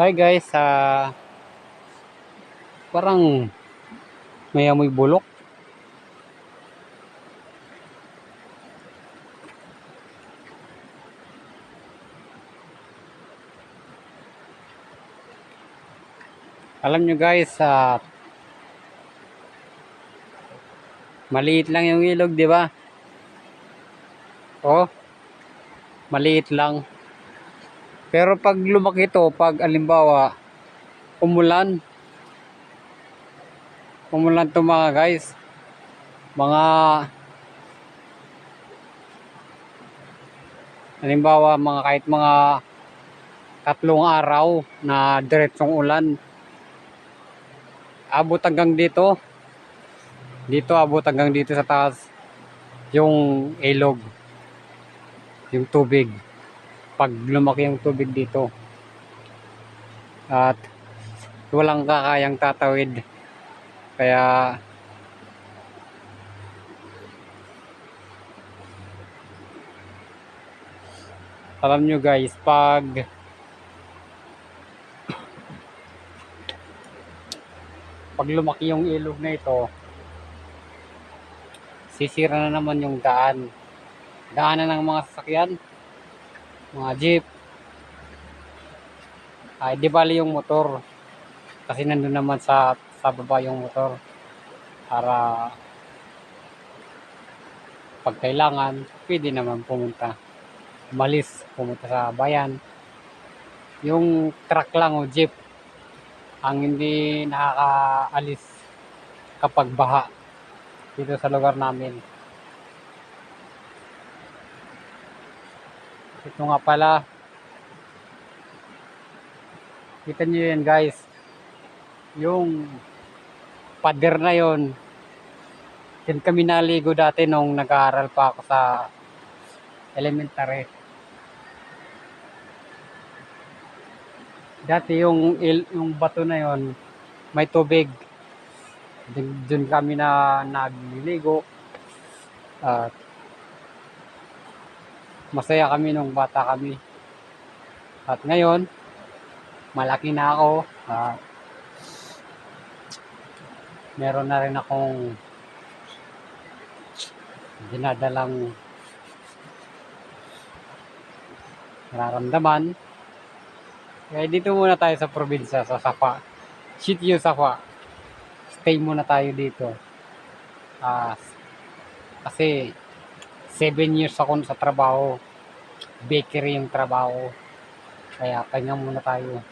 Hi guys, parang may amoy bulok. Alam nyo guys, maliit lang yung ilog, di ba? Oh, maliit lang. Pero pag lumaki to, pag alimbawa, umulan, umulan to mga guys, mga halimbawa, kahit mga 3 araw na diretsong ulan, abot hanggang dito. Dito abot hanggang dito sa taas yung ilog, yung tubig. Pag lumaki yung tubig dito. At walang kakayang tatawid. Kaya alam nyo guys, pag lumaki yung ilog na ito, sisira na naman yung daanan ng mga sasakyan, mga jeep, ay di bali yung motor, kasi nandun naman sa baba yung motor para pag kailangan pwede naman pumunta sa bayan. Yung truck lang o jeep ang hindi nakakaalis kapag baha dito sa lugar namin. Ito nga pala, kita nyo yan guys, yung pader na yon, yan kami naligo dati nung nag-aaral pa ako sa elementary. Dati yung bato na yon may tubig. Doon kami na nagliligo at masaya kami nung bata kami. At ngayon, malaki na ako. Meron na rin akong dinadalang nararamdaman. Kaya dito muna tayo sa probinsya, sa Sapa. Sitio Sapa. Stay muna tayo dito. Kasi 7 years ako sa trabaho. Bakery yung trabaho. Kaya kanya muna tayo.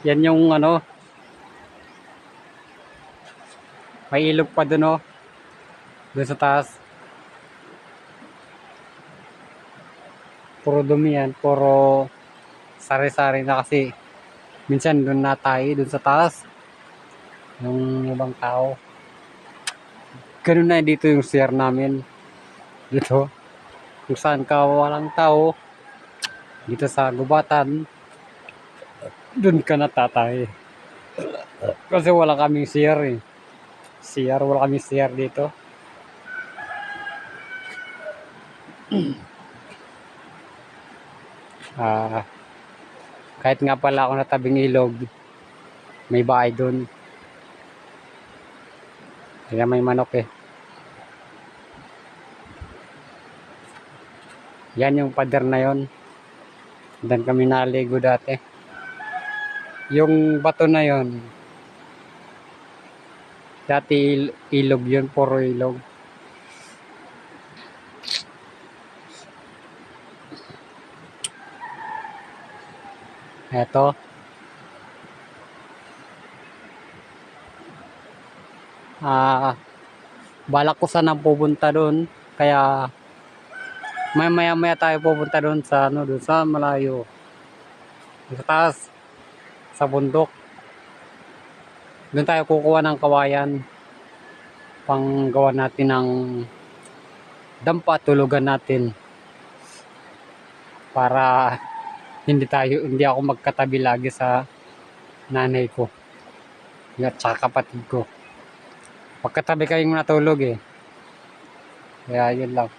Yan yung may ilog pa dun dun sa taas. Puro dumi yan, puro sari-sari na kasi minsan dun na tayo dun sa taas yung ibang tao. Ganun na dito yung CR namin dito, kung saan ka walang tao dito sa gubatan, dun ka natatay kasi wala kaming CR, wala kaming CR dito. Kahit nga pala ako na tabing ilog, may bahay dun, kaya may manok yan yung pader na yon. Dan kami naligo dati. Yung bato na yon, dati ilog yun, puro ilog. Eto. Balak ko sana pupunta doon. Kaya maya tayo pupunta doon sa doon sa malayo. Sa taas, sa bundok. Doon tayo kukuha ng kawayan. Panggawa natin ng dampa, tulugan natin. Para hindi ako magkatabi lagi sa nanay ko at saka kapatid ko. Magkatabi kayong natulog eh. Kaya yun lang.